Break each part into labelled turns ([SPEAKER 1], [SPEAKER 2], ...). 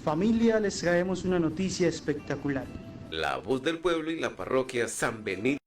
[SPEAKER 1] Familia, les traemos una noticia espectacular.
[SPEAKER 2] La Voz del Pueblo y la parroquia San Benito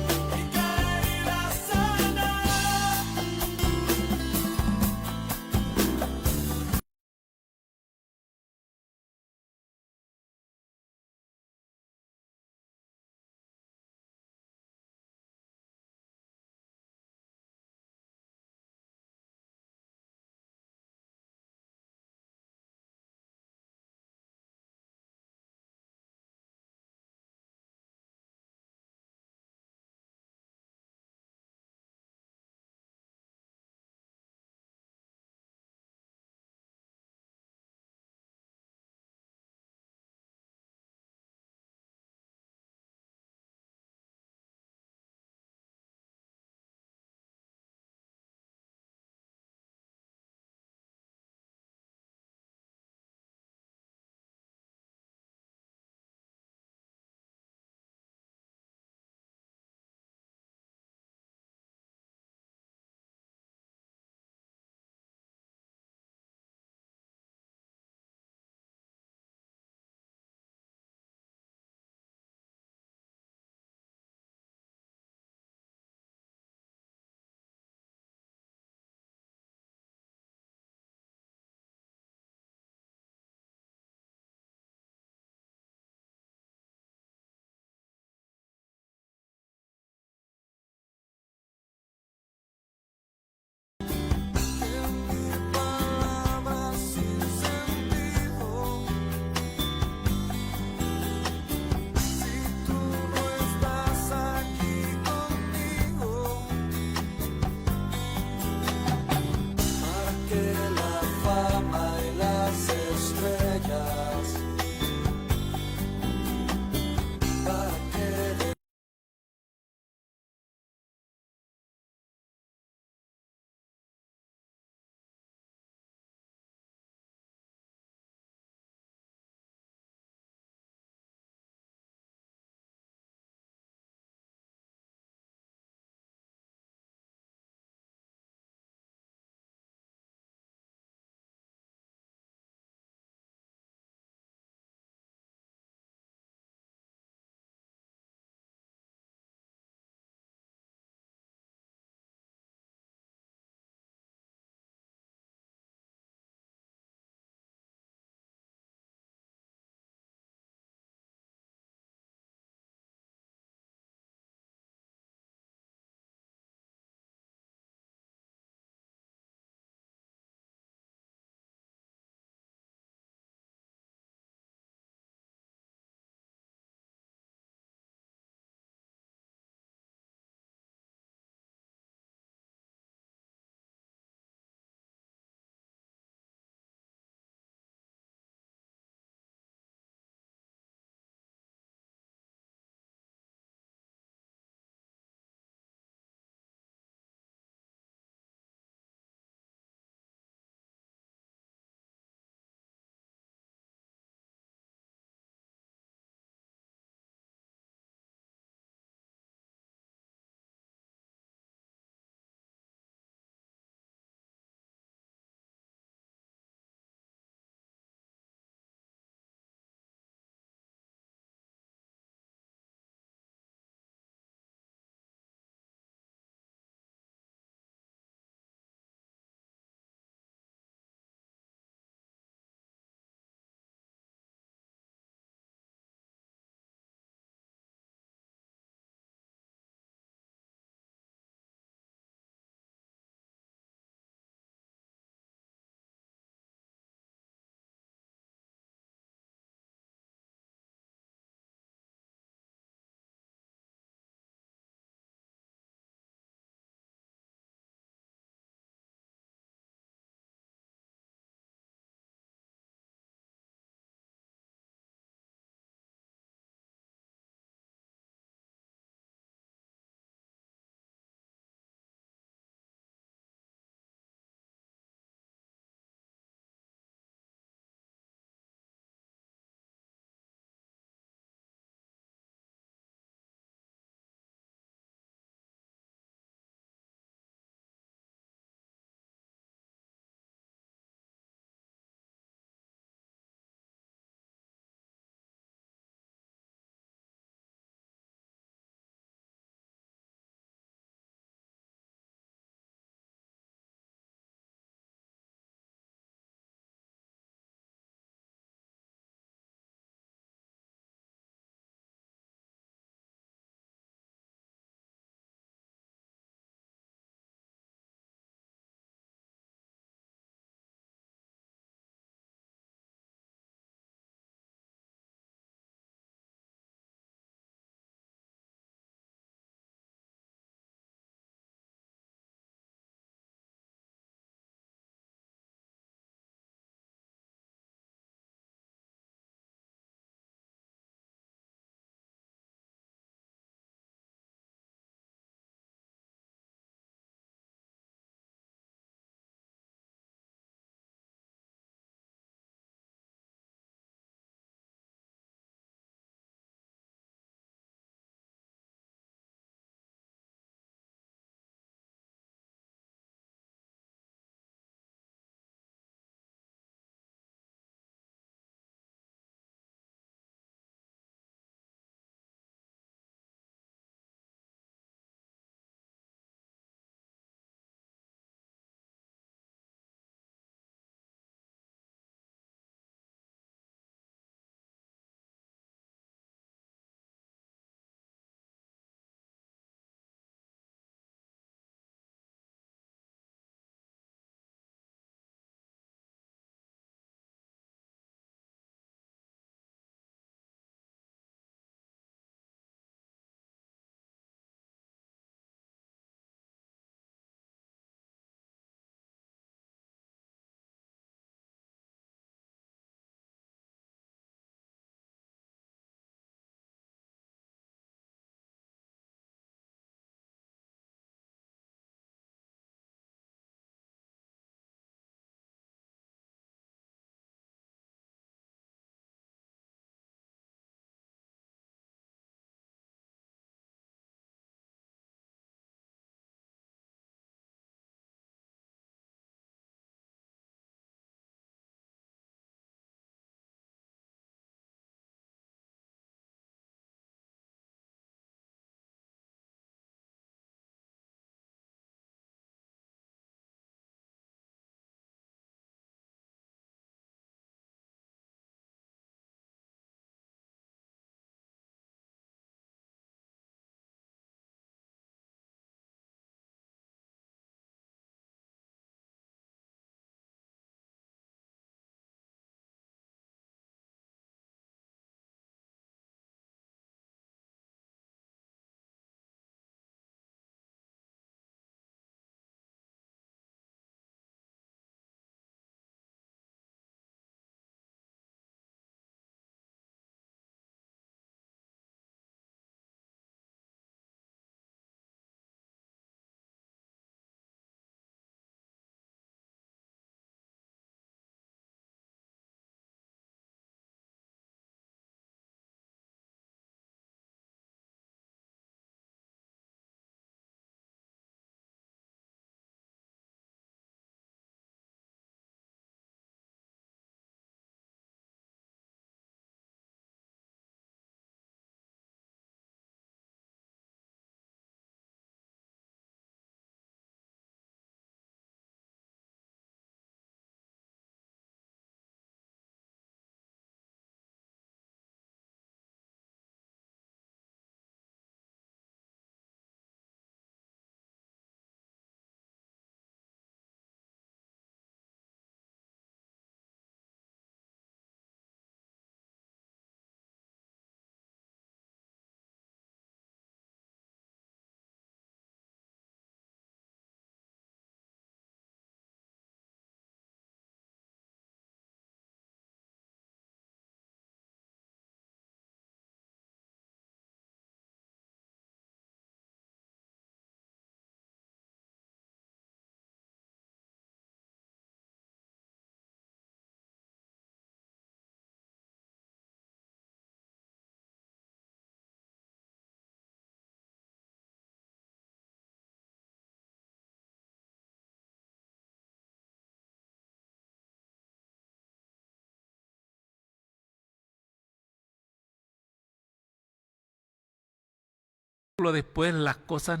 [SPEAKER 3] después las cosas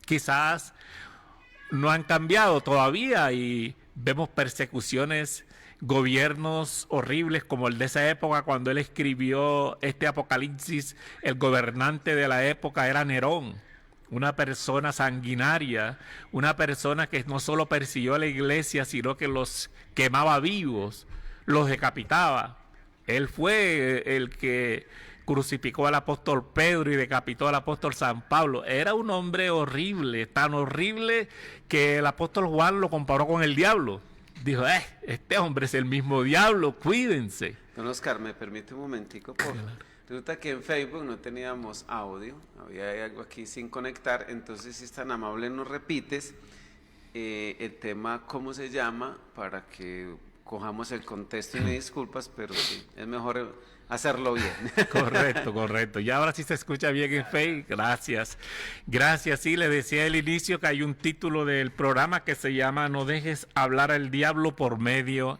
[SPEAKER 3] quizás no han cambiado todavía y vemos persecuciones, gobiernos horribles como el de esa época. Cuando él escribió este Apocalipsis, el gobernante de la época era Nerón, una persona sanguinaria, una persona que no solo persiguió a la iglesia, sino que los quemaba vivos, los decapitaba. Él fue el que crucificó al apóstol Pedro y decapitó al apóstol San Pablo. Era un hombre horrible, tan horrible que el apóstol Juan lo comparó con el diablo. Dijo, este hombre es el mismo diablo, cuídense.
[SPEAKER 4] Don Oscar, ¿me permite un momentico? Resulta que en Facebook no teníamos audio, había algo aquí sin conectar, entonces si es tan amable nos repites el tema, ¿cómo se llama? Para que cojamos el contexto y me disculpas, pero sí, es mejor hacerlo bien.
[SPEAKER 3] Correcto. Y ahora sí se escucha bien en Facebook. Gracias. Sí, le decía al inicio que hay un título del programa que se llama No dejes hablar al diablo por medio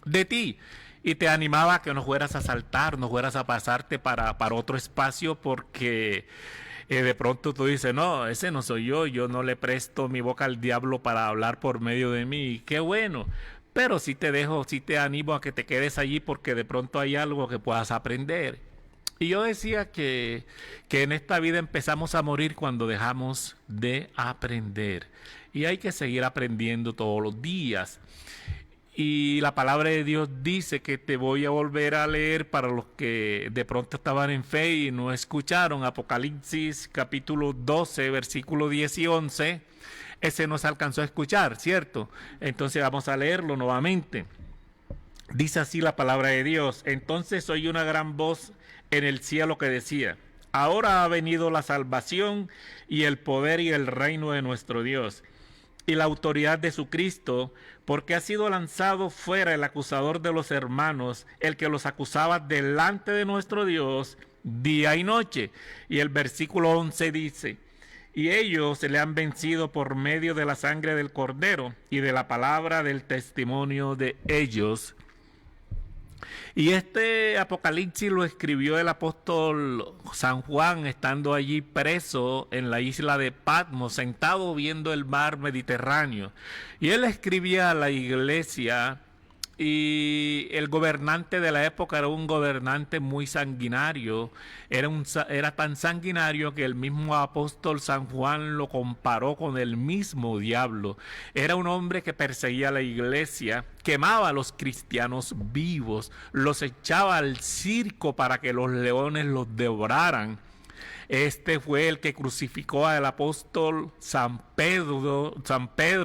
[SPEAKER 3] de ti. Y te animaba a que no fueras a saltar, no fueras a pasarte para otro espacio, porque de pronto tú dices, no, ese no soy yo no le presto mi boca al diablo para hablar por medio de mí. Qué bueno. Pero sí te animo a que te quedes allí, porque de pronto hay algo que puedas aprender. Y yo decía que en esta vida empezamos a morir cuando dejamos de aprender. Y hay que seguir aprendiendo todos los días. Y la palabra de Dios dice que te voy a volver a leer para los que de pronto estaban en fe y no escucharon. Apocalipsis capítulo 12, versículo 10 y 11. Ese no se alcanzó a escuchar, ¿cierto? Entonces vamos a leerlo nuevamente. Dice así la palabra de Dios. Entonces oí una gran voz en el cielo que decía, ahora ha venido la salvación y el poder y el reino de nuestro Dios y la autoridad de su Cristo, porque ha sido lanzado fuera el acusador de los hermanos, el que los acusaba delante de nuestro Dios día y noche. Y el versículo 11 dice, y ellos se le han vencido por medio de la sangre del Cordero y de la palabra del testimonio de ellos. Y este Apocalipsis lo escribió el apóstol San Juan, estando allí preso en la isla de Patmos, sentado viendo el mar Mediterráneo. Y él escribía a la iglesia, y el gobernante de la época era un gobernante muy sanguinario. Era tan sanguinario que el mismo apóstol San Juan lo comparó con el mismo diablo. Era un hombre que perseguía a la iglesia, quemaba a los cristianos vivos, los echaba al circo para que los leones los devoraran. Este fue el que crucificó al apóstol San Pedro,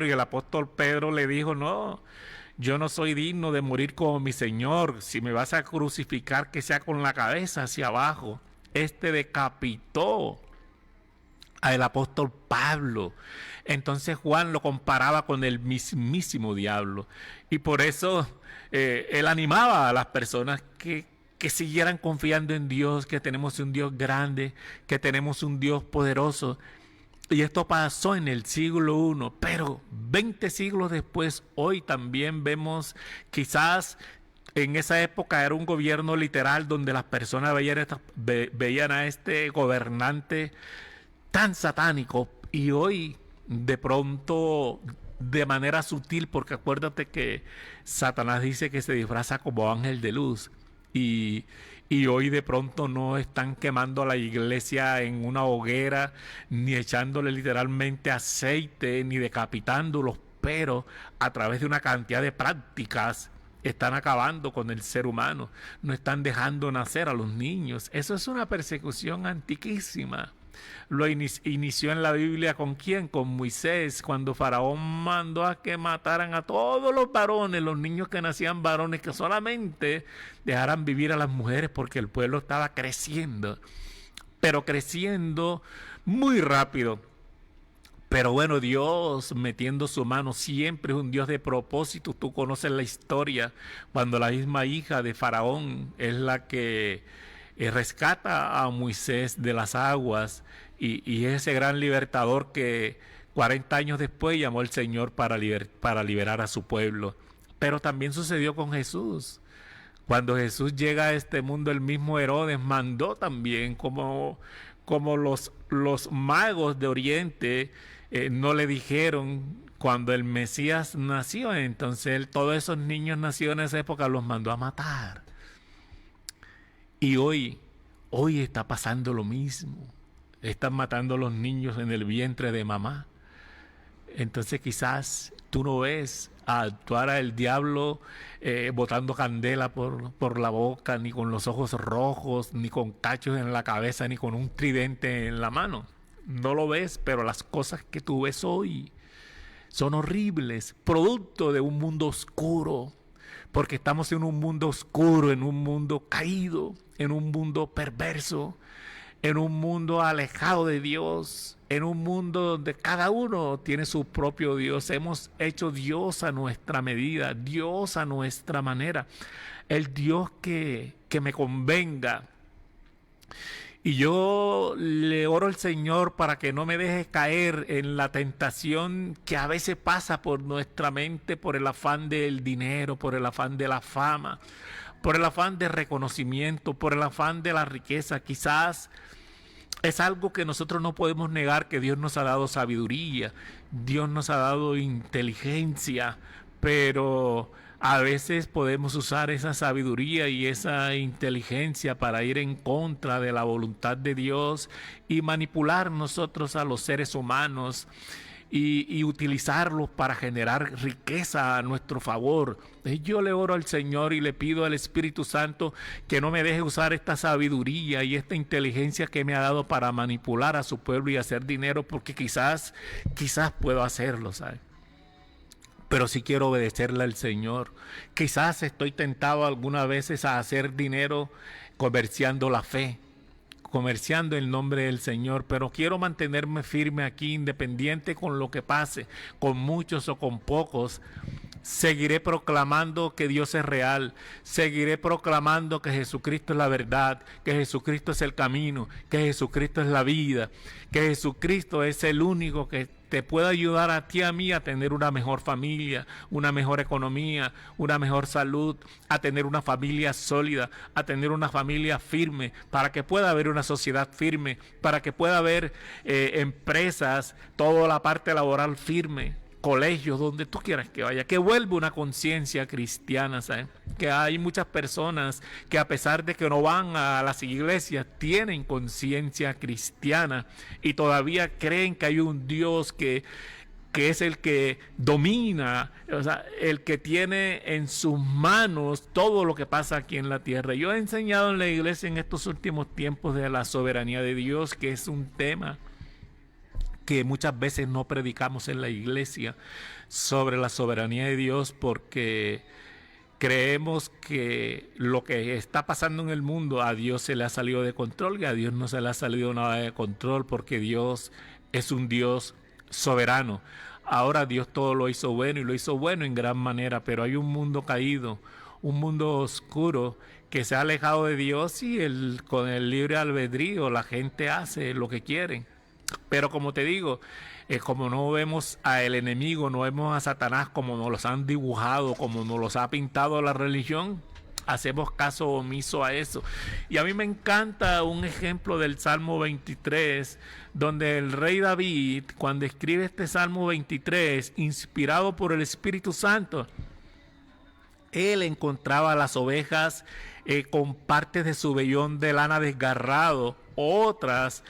[SPEAKER 3] y el apóstol Pedro le dijo, no, yo no soy digno de morir como mi Señor. Si me vas a crucificar, que sea con la cabeza hacia abajo. Este decapitó al apóstol Pablo. Entonces Juan lo comparaba con el mismísimo diablo. Y por eso él animaba a las personas que siguieran confiando en Dios, que tenemos un Dios grande, que tenemos un Dios poderoso. Y esto pasó en el siglo I, pero 20 siglos después, hoy también vemos, quizás en esa época era un gobierno literal donde las personas veían a este gobernante tan satánico, y hoy de pronto de manera sutil, porque acuérdate que Satanás dice que se disfraza como ángel de luz, y hoy de pronto no están quemando a la iglesia en una hoguera, ni echándole literalmente aceite, ni decapitándolos, pero a través de una cantidad de prácticas están acabando con el ser humano, no están dejando nacer a los niños. Eso es una persecución antiquísima. Lo inició en la Biblia ¿con quién? Con Moisés, cuando Faraón mandó a que mataran a todos los varones, los niños que nacían varones, que solamente dejaran vivir a las mujeres, porque el pueblo estaba creciendo, pero creciendo muy rápido. Pero bueno, Dios metiendo su mano, siempre es un Dios de propósito. Tú conoces la historia, cuando la misma hija de Faraón es la que rescata a Moisés de las aguas, y ese gran libertador que 40 años después llamó el Señor para liberar a su pueblo. Pero también sucedió con Jesús. Cuando Jesús llega a este mundo, el mismo Herodes mandó también, como como los magos de Oriente no le dijeron cuando el Mesías nació. Entonces todos esos niños nacidos en esa época los mandó a matar. Y hoy está pasando lo mismo. Están matando a los niños en el vientre de mamá. Entonces quizás tú no ves a actuar al diablo botando candela por la boca, ni con los ojos rojos, ni con cachos en la cabeza, ni con un tridente en la mano. No lo ves, pero las cosas que tú ves hoy son horribles, producto de un mundo oscuro, porque estamos en un mundo oscuro, en un mundo caído, en un mundo perverso, en un mundo alejado de Dios, en un mundo donde cada uno tiene su propio Dios. Hemos hecho Dios a nuestra medida, Dios a nuestra manera, el Dios que me convenga. Y yo le oro al Señor para que no me deje caer en la tentación que a veces pasa por nuestra mente, por el afán del dinero, por el afán de la fama, por el afán de reconocimiento, por el afán de la riqueza. Quizás es algo que nosotros no podemos negar, que Dios nos ha dado sabiduría, Dios nos ha dado inteligencia, pero a veces podemos usar esa sabiduría y esa inteligencia para ir en contra de la voluntad de Dios y manipular nosotros a los seres humanos y utilizarlos para generar riqueza a nuestro favor. Yo le oro al Señor y le pido al Espíritu Santo que no me deje usar esta sabiduría y esta inteligencia que me ha dado para manipular a su pueblo y hacer dinero, porque quizás puedo hacerlo, ¿sabes? Pero sí quiero obedecerle al Señor. Quizás estoy tentado algunas veces a hacer dinero comerciando la fe, comerciando el nombre del Señor, pero quiero mantenerme firme aquí, independiente con lo que pase, con muchos o con pocos. Seguiré proclamando que Dios es real, seguiré proclamando que Jesucristo es la verdad, que Jesucristo es el camino, que Jesucristo es la vida, que Jesucristo es el único que te puede ayudar a ti y a mí a tener una mejor familia, una mejor economía, una mejor salud, a tener una familia sólida, a tener una familia firme, para que pueda haber una sociedad firme, para que pueda haber empresas, toda la parte laboral firme, colegios, donde tú quieras que vaya, que vuelva una conciencia cristiana, ¿sabes? Que hay muchas personas que, a pesar de que no van a las iglesias, tienen conciencia cristiana y todavía creen que hay un Dios que es el que domina, o sea, el que tiene en sus manos todo lo que pasa aquí en la tierra. Yo he enseñado en la iglesia en estos últimos tiempos de la soberanía de Dios, que es un tema que muchas veces no predicamos en la iglesia, sobre la soberanía de Dios, porque creemos que lo que está pasando en el mundo a Dios se le ha salido de control, y a Dios no se le ha salido nada de control, porque Dios es un Dios soberano. Ahora Dios todo lo hizo bueno, y lo hizo bueno en gran manera, pero hay un mundo caído, un mundo oscuro que se ha alejado de Dios, y con el libre albedrío la gente hace lo que quiere. Pero como te digo, como no vemos al enemigo, no vemos a Satanás como nos los han dibujado, como nos los ha pintado la religión, hacemos caso omiso a eso. Y a mí me encanta un ejemplo del Salmo 23, donde el rey David, cuando escribe este Salmo 23, inspirado por el Espíritu Santo, él encontraba las ovejas con partes de su vellón de lana desgarrado, otras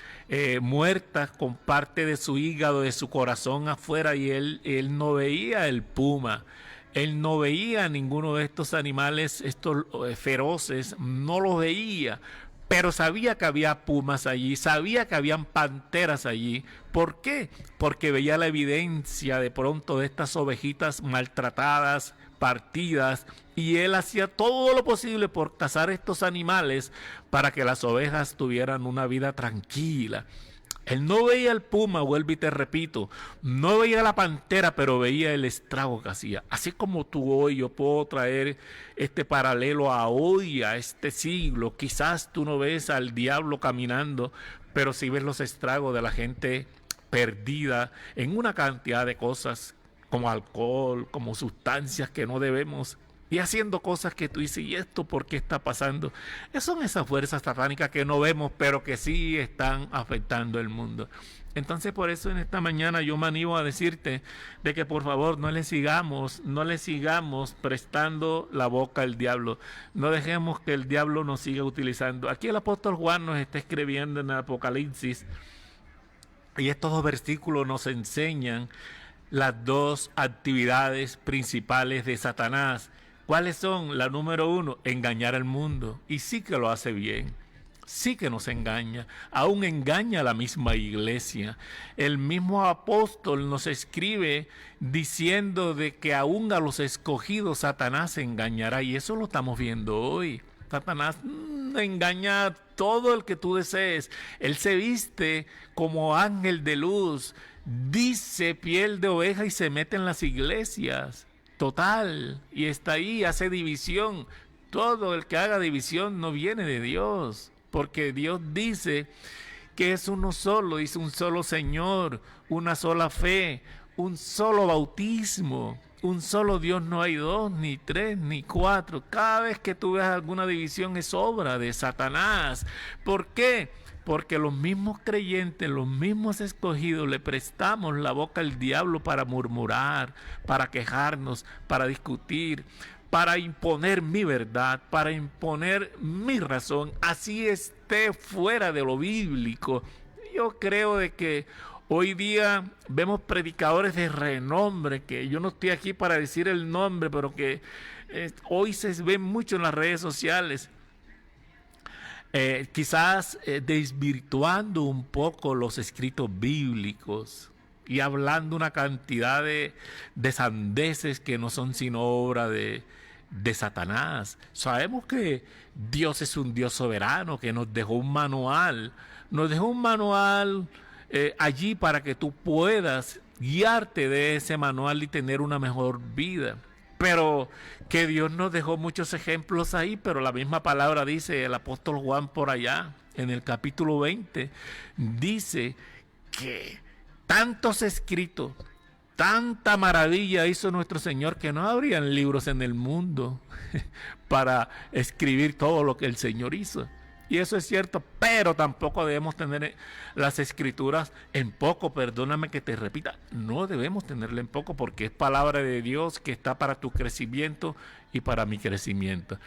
[SPEAKER 3] muertas con parte de su hígado, de su corazón afuera, y él no veía el puma, él no veía ninguno de estos animales, estos feroces, no los veía, pero sabía que había pumas allí, sabía que habían panteras allí. ¿Por qué? Porque veía la evidencia de pronto de estas ovejitas maltratadas, partidas, y él hacía todo lo posible por cazar estos animales para que las ovejas tuvieran una vida tranquila. Él no veía el puma, vuelvo y te repito, no veía la pantera, pero veía el estrago que hacía. Así como tú hoy, yo puedo traer este paralelo a hoy, a este siglo. Quizás tú no ves al diablo caminando, pero sí ves los estragos de la gente perdida en una cantidad de cosas, como alcohol, como sustancias que no debemos y haciendo cosas que tú dices, ¿y esto por qué está pasando? Son esas fuerzas satánicas que no vemos, pero que sí están afectando el mundo. Entonces, por eso en esta mañana yo me animo a decirte de que por favor no le sigamos prestando la boca al diablo. No dejemos que el diablo nos siga utilizando. Aquí el apóstol Juan nos está escribiendo en el Apocalipsis, y estos dos versículos nos enseñan las dos actividades principales de Satanás. ¿Cuáles son? La número 1, engañar al mundo. Y sí que lo hace bien. Sí que nos engaña. Aún engaña a la misma iglesia. El mismo apóstol nos escribe diciendo de que aún a los escogidos Satanás engañará. Y eso lo estamos viendo hoy. Satanás engaña a todo el que tú desees. Él se viste como ángel de luz. Dice piel de oveja y se mete en las iglesias. Total, y está ahí, hace división. Todo el que haga división no viene de Dios, porque Dios dice que es uno solo, dice un solo Señor, una sola fe, un solo bautismo, un solo Dios, no hay 2, ni 3, ni 4. Cada vez que tú veas alguna división es obra de Satanás. ¿Por qué? Porque los mismos creyentes, los mismos escogidos, le prestamos la boca al diablo para murmurar, para quejarnos, para discutir, para imponer mi verdad, para imponer mi razón, así esté fuera de lo bíblico. Yo creo de que hoy día vemos predicadores de renombre, que yo no estoy aquí para decir el nombre, pero que hoy se ven mucho en las redes sociales. Quizás desvirtuando un poco los escritos bíblicos y hablando una cantidad de sandeces que no son sino obra de Satanás. Sabemos que Dios es un Dios soberano, que nos dejó un manual, allí para que tú puedas guiarte de ese manual y tener una mejor vida. Pero que Dios nos dejó muchos ejemplos ahí, pero la misma palabra dice, el apóstol Juan por allá, en el capítulo 20, dice que tantos escritos, tanta maravilla hizo nuestro Señor que no habrían libros en el mundo para escribir todo lo que el Señor hizo. Y eso es cierto, pero tampoco debemos tener las escrituras en poco. Perdóname que te repita, no debemos tenerla en poco, porque es palabra de Dios que está para tu crecimiento y para mi crecimiento.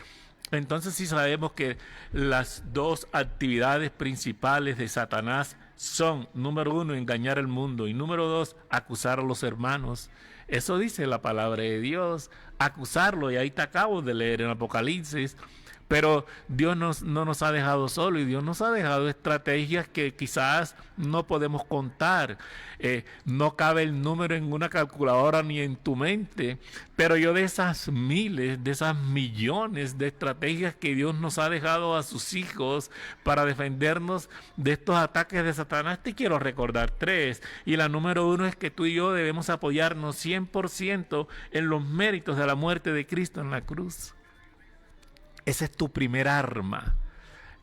[SPEAKER 3] Entonces sí sabemos que las dos actividades principales de Satanás son, número 1, engañar al mundo, y número 2, acusar a los hermanos. Eso dice la palabra de Dios, acusarlo, y ahí te acabo de leer en Apocalipsis. Pero Dios no nos ha dejado solo, y Dios nos ha dejado estrategias que quizás no podemos contar. No cabe el número en una calculadora ni en tu mente, pero yo de esas miles, de esas millones de estrategias que Dios nos ha dejado a sus hijos para defendernos de estos ataques de Satanás, te quiero recordar 3. Y la número 1 es que tú y yo debemos apoyarnos 100% en los méritos de la muerte de Cristo en la cruz. Esa es tu primer arma.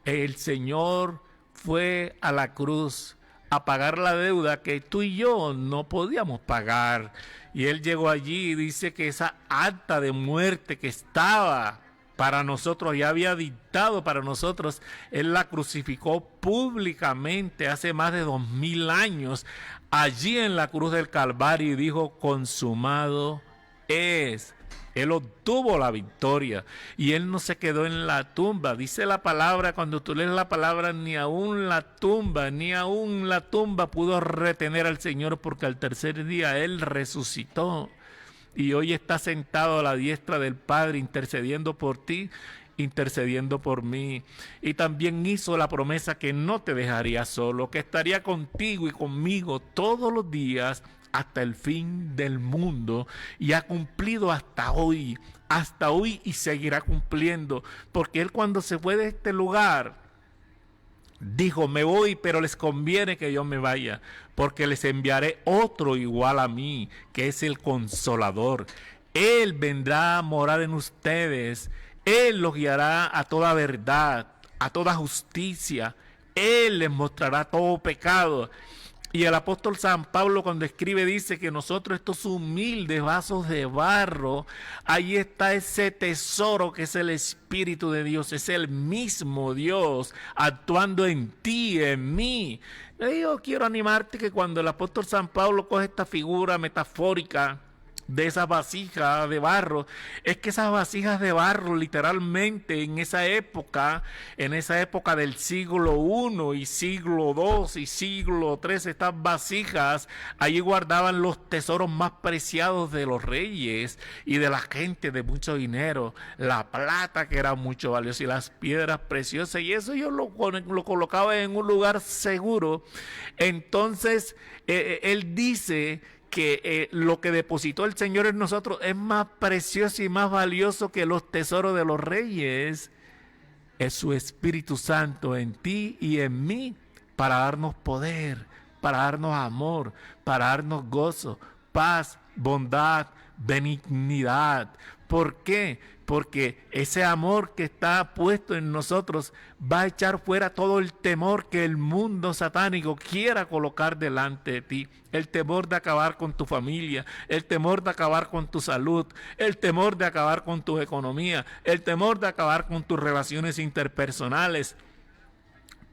[SPEAKER 3] El Señor fue a la cruz a pagar la deuda que tú y yo no podíamos pagar. Y Él llegó allí y dice que esa acta de muerte que estaba para nosotros, ya había dictado para nosotros, Él la crucificó públicamente hace más de 2000 años, allí en la cruz del Calvario, y dijo, consumado es. Él obtuvo la victoria y Él no se quedó en la tumba. Dice la palabra, cuando tú lees la palabra, ni aún la tumba pudo retener al Señor, porque al tercer día Él resucitó. Y hoy está sentado a la diestra del Padre, intercediendo por ti, intercediendo por mí. Y también hizo la promesa que no te dejaría solo, que estaría contigo y conmigo todos los días hasta el fin del mundo, y ha cumplido hasta hoy, y seguirá cumpliendo, porque Él, cuando se fue de este lugar, dijo, me voy, pero les conviene que yo me vaya, porque les enviaré otro igual a mí, que es el Consolador. Él vendrá a morar en ustedes, Él los guiará a toda verdad, a toda justicia, Él les mostrará todo pecado. Y el apóstol San Pablo cuando escribe dice que nosotros estos humildes vasos de barro, ahí está ese tesoro que es el Espíritu de Dios, es el mismo Dios actuando en ti, en mí. Yo quiero animarte que cuando el apóstol San Pablo coge esta figura metafórica de esas vasijas de barro, es que esas vasijas de barro literalmente en esa época del siglo I y siglo II y siglo III, estas vasijas, allí guardaban los tesoros más preciados de los reyes y de la gente de mucho dinero, la plata que era mucho valiosa y las piedras preciosas, y eso yo lo colocaba en un lugar seguro. Entonces él dice que lo que depositó el Señor en nosotros es más precioso y más valioso que los tesoros de los reyes. Es su Espíritu Santo en ti y en mí para darnos poder, para darnos amor, para darnos gozo, paz, bondad, benignidad. ¿Por qué? Porque ese amor que está puesto en nosotros va a echar fuera todo el temor que el mundo satánico quiera colocar delante de ti. El temor de acabar con tu familia, el temor de acabar con tu salud, el temor de acabar con tu economía, el temor de acabar con tus relaciones interpersonales.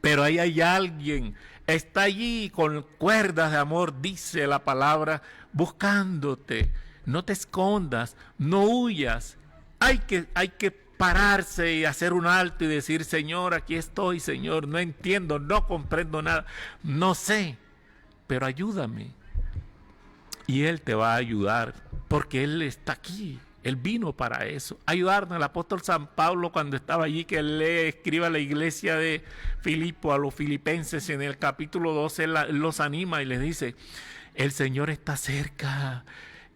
[SPEAKER 3] Pero ahí hay alguien, está allí con cuerdas de amor, dice la palabra, buscándote. No te escondas, no huyas. Hay que pararse y hacer un alto y decir, Señor, aquí estoy, Señor, no entiendo, no comprendo nada, no sé, pero ayúdame. Y Él te va a ayudar, porque Él está aquí, Él vino para eso, ayudarnos. El apóstol San Pablo cuando estaba allí, que Él le escribe a la iglesia de Filipo, a los filipenses, en el capítulo 12, Él los anima y les dice, el Señor está cerca.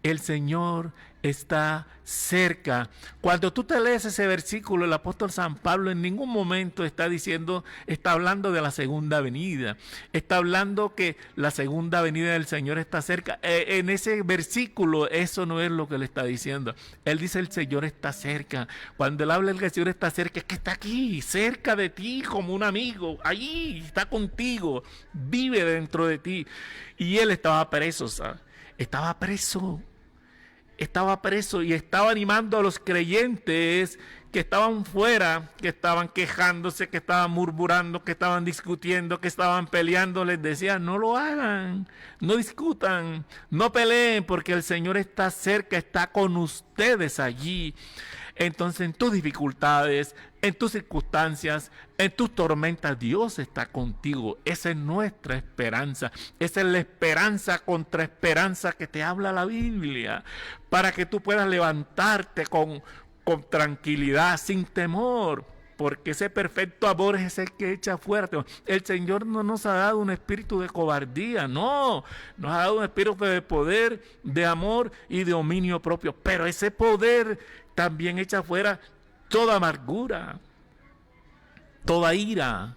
[SPEAKER 3] El Señor está cerca. Cuando tú te lees ese versículo, el apóstol San Pablo en ningún momento está hablando de la segunda venida. Está hablando que la segunda venida del Señor está cerca. En ese versículo eso no es lo que le está diciendo. Él dice el Señor está cerca. Cuando él habla del Señor está cerca, es que está aquí, cerca de ti como un amigo. Allí está contigo, vive dentro de ti. Y él estaba preso, ¿sabes? Estaba preso y estaba animando a los creyentes que estaban fuera, que estaban quejándose, que estaban murmurando, que estaban discutiendo, que estaban peleando. Les decía, no lo hagan, no discutan, no peleen, porque el Señor está cerca, está con ustedes allí. Entonces, en tus dificultades, en tus circunstancias, en tus tormentas, Dios está contigo. Esa es nuestra esperanza. Esa es la esperanza contra esperanza que te habla la Biblia, para que tú puedas levantarte con tranquilidad, sin temor, porque ese perfecto amor es el que echa fuera. El Señor no nos ha dado un espíritu de cobardía, no, nos ha dado un espíritu de poder, de amor y de dominio propio, pero ese poder también echa fuera toda amargura, toda ira,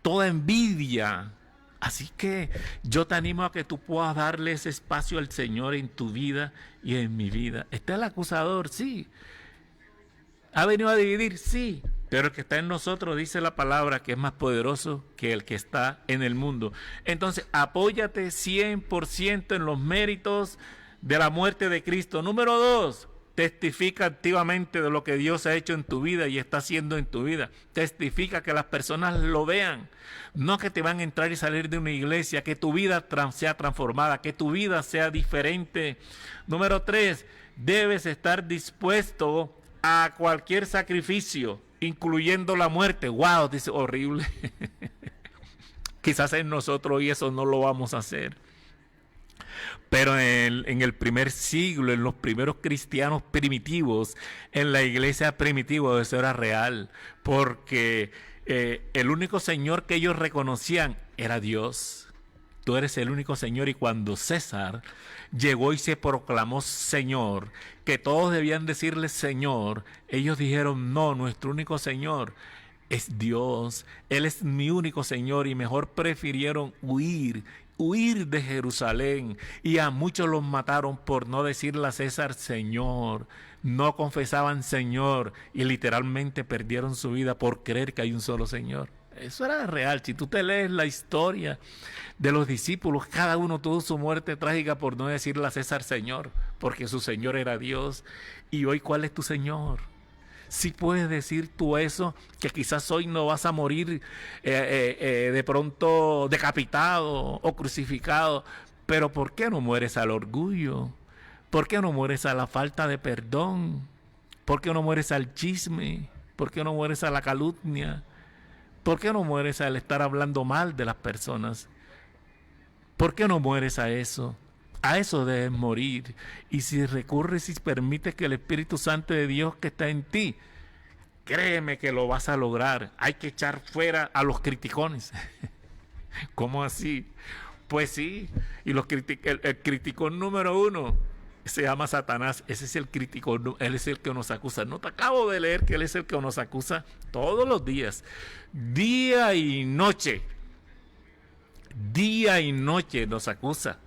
[SPEAKER 3] toda envidia. Así que yo te animo a que tú puedas darle ese espacio al Señor en tu vida y en mi vida. Está el acusador, sí. ¿Ha venido a dividir? Sí. Pero el que está en nosotros, dice la palabra, que es más poderoso que el que está en el mundo. Entonces, apóyate 100% en los méritos de la muerte de Cristo. Número 2. Testifica activamente de lo que Dios ha hecho en tu vida y está haciendo en tu vida. Testifica, que las personas lo vean. No que te van a entrar y salir de una iglesia, que tu vida sea transformada, que tu vida sea diferente. Número 3, debes estar dispuesto a cualquier sacrificio, incluyendo la muerte. ¡Wow! Dice, horrible. Quizás en nosotros hoy eso no lo vamos a hacer. Pero en el primer siglo, en los primeros cristianos primitivos, en la iglesia primitiva, eso era real, porque el único Señor que ellos reconocían era Dios. Tú eres el único Señor. Y cuando César llegó y se proclamó Señor, que todos debían decirle Señor, ellos dijeron, no, nuestro único Señor es Dios, Él es mi único Señor, y mejor prefirieron huir de Jerusalén, y a muchos los mataron por no decirle a César Señor. No confesaban Señor y literalmente perdieron su vida por creer que hay un solo Señor. Eso era real. Si tú te lees la historia de los discípulos, cada uno tuvo su muerte trágica, por no decirle a César Señor, porque su Señor era Dios. Y hoy, ¿cuál es tu Señor? Si puedes decir tú eso, que quizás hoy no vas a morir de pronto decapitado o crucificado, pero ¿por qué no mueres al orgullo? ¿Por qué no mueres a la falta de perdón? ¿Por qué no mueres al chisme? ¿Por qué no mueres a la calumnia? ¿Por qué no mueres al estar hablando mal de las personas? ¿Por qué no mueres a eso? A eso debes morir. Y si recurres y permites que el Espíritu Santo de Dios que está en ti, créeme que lo vas a lograr. Hay que echar fuera a los criticones. ¿Cómo así? Pues sí. Y el criticón número uno se llama Satanás. Ese es el criticón. Él es el que nos acusa. No te acabo de leer que él es el que nos acusa todos los días. Día y noche. Día y noche nos acusa.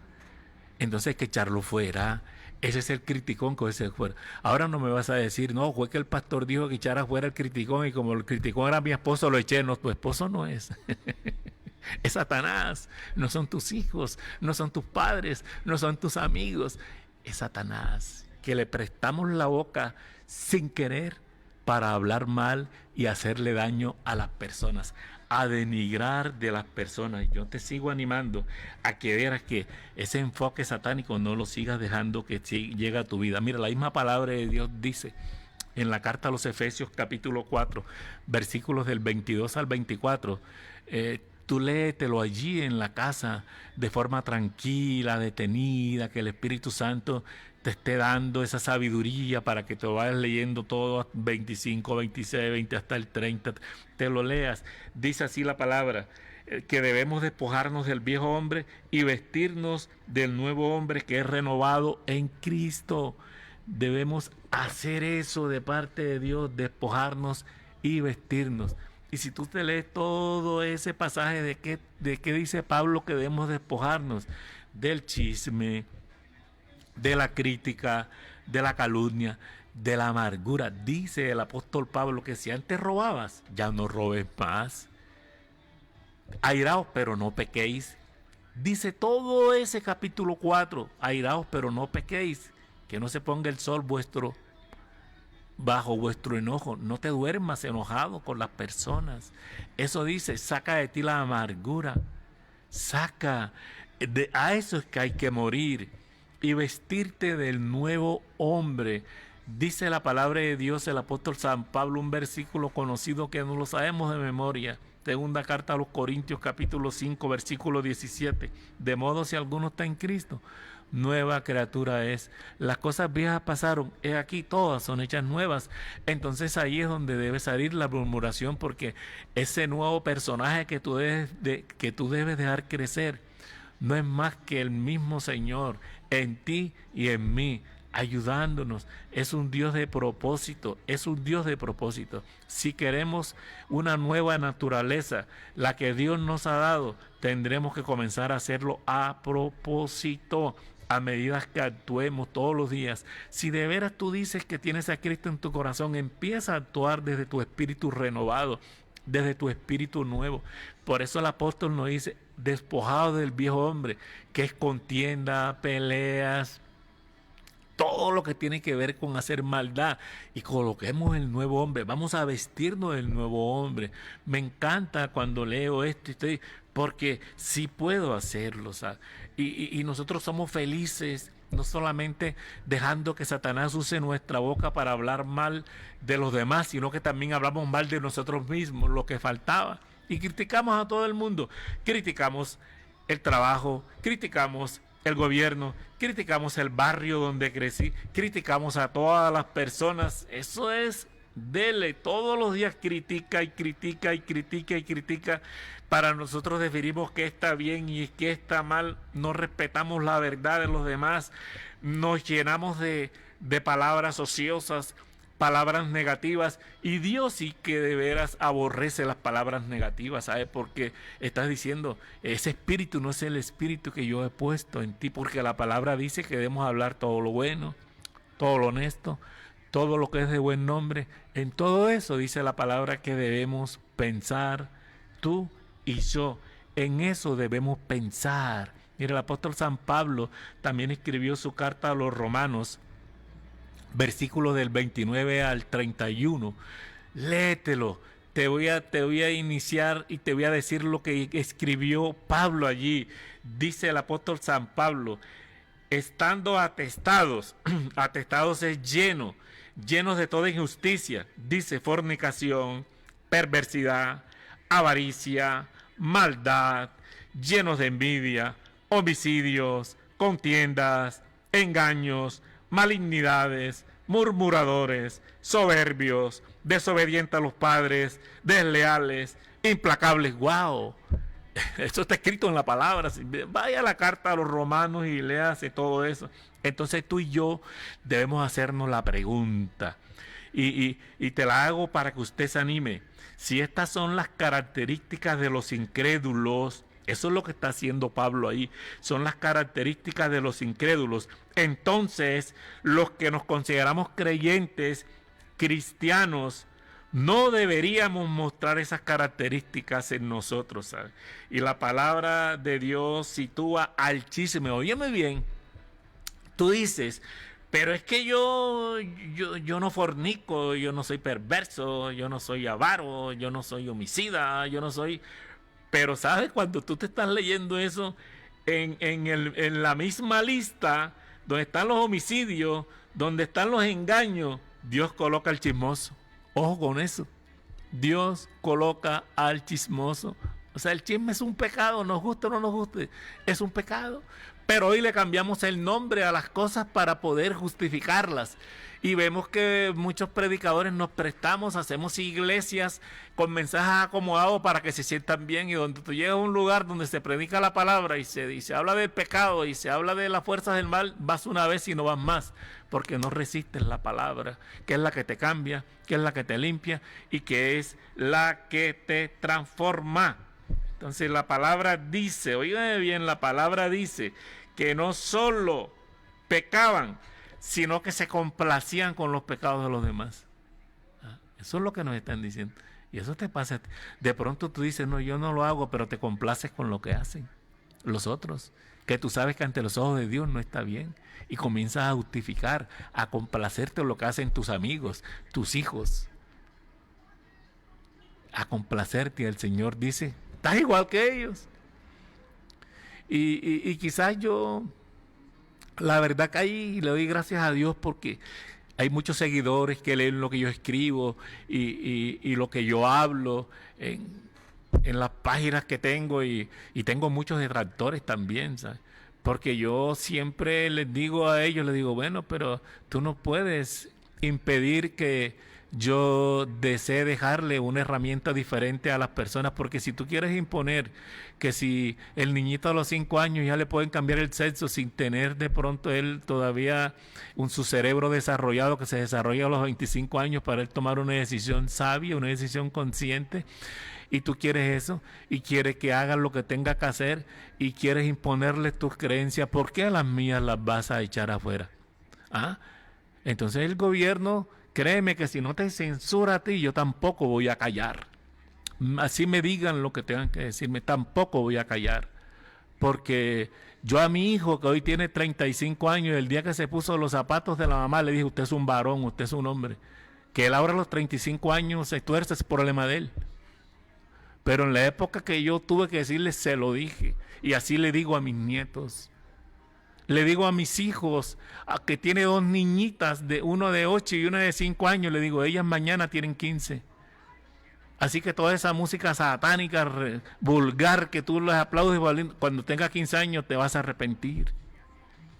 [SPEAKER 3] Entonces hay que echarlo fuera. Ese es el criticón que ese fuera. Ahora no me vas a decir, no, fue que el pastor dijo que echara fuera el criticón y como el criticón era mi esposo, lo eché. No, tu esposo no es. Es Satanás. No son tus hijos, no son tus padres, no son tus amigos. Es Satanás, que le prestamos la boca sin querer para hablar mal y hacerle daño a las personas, a denigrar de las personas. Yo te sigo animando a que veas que ese enfoque satánico no lo sigas dejando que llegue a tu vida. Mira, la misma palabra de Dios dice en la carta a los Efesios capítulo 4, versículos del 22 al 24, tú léetelo allí en la casa de forma tranquila, detenida, que el Espíritu Santo te esté dando esa sabiduría para que te vayas leyendo todo 25, 26, 20 hasta el 30, te lo leas. Dice así la palabra, que debemos despojarnos del viejo hombre y vestirnos del nuevo hombre que es renovado en Cristo. Debemos hacer eso de parte de Dios, despojarnos y vestirnos. Y si tú te lees todo ese pasaje de qué dice Pablo que debemos despojarnos, del chisme, de la crítica, de la calumnia, de la amargura. Dice el apóstol Pablo que si antes robabas, ya no robes más. Airaos, pero no pequéis. Dice todo ese capítulo 4, airaos, pero no pequéis. Que no se ponga el sol bajo vuestro enojo. No te duermas enojado con las personas. Eso dice, saca de ti la amargura. A eso es que hay que morir. Y vestirte del nuevo hombre. Dice la palabra de Dios, el apóstol San Pablo, un versículo conocido que no lo sabemos de memoria. Segunda carta a los Corintios, capítulo 5, versículo 17. De modo, si alguno está en Cristo, nueva criatura es. Las cosas viejas pasaron, he aquí, todas son hechas nuevas. Entonces ahí es donde debe salir la murmuración, porque ese nuevo personaje que tú debes dejar crecer no es más que el mismo Señor en ti y en mí, ayudándonos. Es un Dios de propósito, es un Dios de propósito. Si queremos una nueva naturaleza, la que Dios nos ha dado, tendremos que comenzar a hacerlo a propósito, a medida que actuemos todos los días. Si de veras tú dices que tienes a Cristo en tu corazón, empieza a actuar desde tu espíritu renovado, desde tu espíritu nuevo. Por eso el apóstol nos dice, despojado del viejo hombre, que es contienda, peleas, todo lo que tiene que ver con hacer maldad, y coloquemos el nuevo hombre. Vamos a vestirnos del nuevo hombre. Me encanta cuando leo esto porque sí puedo hacerlo, ¿sabes? Y nosotros somos felices no solamente dejando que Satanás use nuestra boca para hablar mal de los demás, sino que también hablamos mal de nosotros mismos, lo que faltaba. Y criticamos a todo el mundo. Criticamos el trabajo, criticamos el gobierno, criticamos el barrio donde crecí, criticamos a todas las personas. Eso es, dele, todos los días critica y critica y critica y critica. Para nosotros definimos qué está bien y qué está mal, no respetamos la verdad de los demás, nos llenamos de palabras ociosas, palabras negativas, y Dios sí que de veras aborrece las palabras negativas, ¿sabes? Porque estás diciendo, ese espíritu no es el espíritu que yo he puesto en ti, porque la palabra dice que debemos hablar todo lo bueno, todo lo honesto, todo lo que es de buen nombre. En todo eso dice la palabra que debemos pensar, tú y yo. En eso debemos pensar. Mira, el apóstol San Pablo también escribió su carta a los Romanos, versículos del 29 al 31. Léetelo. Te voy a iniciar y te voy a decir lo que escribió Pablo allí. Dice el apóstol San Pablo: estando atestados, atestados es llenos de toda injusticia, dice fornicación, perversidad, avaricia, maldad, llenos de envidia, homicidios, contiendas, engaños, malignidades, murmuradores, soberbios, desobedientes a los padres, desleales, implacables. ¡Wow! Eso está escrito en la palabra. Vaya a la carta a los romanos y léase todo eso. Entonces tú y yo debemos hacernos la pregunta. Y te la hago para que usted se anime. Si estas son las características de los incrédulos, eso es lo que está haciendo Pablo ahí, son las características de los incrédulos. Entonces, los que nos consideramos creyentes, cristianos, no deberíamos mostrar esas características en nosotros, ¿sabes? Y la palabra de Dios sitúa al chisme. Óyeme bien, tú dices, pero es que yo no fornico, yo no soy perverso, yo no soy avaro, yo no soy homicida, yo no soy... Pero ¿sabes? Cuando tú te estás leyendo eso, en la misma lista, donde están los homicidios, donde están los engaños, Dios coloca al chismoso. Ojo con eso. Dios coloca al chismoso. O sea, el chisme es un pecado, nos guste o no nos guste, es un pecado. Pero hoy le cambiamos el nombre a las cosas para poder justificarlas. Y vemos que muchos predicadores nos prestamos, hacemos iglesias con mensajes acomodados para que se sientan bien. Y donde tú llegas a un lugar donde se predica la palabra y se habla del pecado y se habla de las fuerzas del mal, vas una vez y no vas más. Porque no resistes la palabra, que es la que te cambia, que es la que te limpia y que es la que te transforma. Entonces la palabra dice, oígame bien, la palabra dice que no solo pecaban, sino que se complacían con los pecados de los demás. Eso es lo que nos están diciendo. Y eso te pasa. De pronto tú dices, no, yo no lo hago, pero te complaces con lo que hacen los otros. Que tú sabes que ante los ojos de Dios no está bien. Y comienzas a justificar, a complacerte con lo que hacen tus amigos, tus hijos. A complacerte. El Señor dice, estás igual que ellos. Y quizás yo... La verdad que ahí le doy gracias a Dios porque hay muchos seguidores que leen lo que yo escribo y lo que yo hablo en las páginas que tengo y tengo muchos detractores también, ¿sabes? Porque yo siempre les digo a ellos, les digo, bueno, pero tú no puedes impedir que yo desee dejarle una herramienta diferente a las personas, porque si tú quieres imponer que si el niñito a los 5 años ya le pueden cambiar el sexo sin tener de pronto él todavía su cerebro desarrollado, que se desarrolla a los 25 años para él tomar una decisión sabia, una decisión consciente, y tú quieres eso, y quieres que hagan lo que tenga que hacer, y quieres imponerles tus creencias, ¿por qué a las mías las vas a echar afuera? ¿Ah? Entonces el gobierno... Créeme que si no te censura a ti, yo tampoco voy a callar. Así me digan lo que tengan que decirme, tampoco voy a callar. Porque yo a mi hijo, que hoy tiene 35 años, el día que se puso los zapatos de la mamá, le dije, usted es un varón, usted es un hombre. Que él ahora a los 35 años se tuerce, es problema de él. Pero en la época que yo tuve que decirle, se lo dije. Y así le digo a mis nietos. Le digo a mis hijos, que tiene 2 niñitas, uno de 8 y una de 5 años, le digo, ellas mañana tienen 15. Así que toda esa música satánica, vulgar, que tú les aplaudes, cuando tengas 15 años te vas a arrepentir.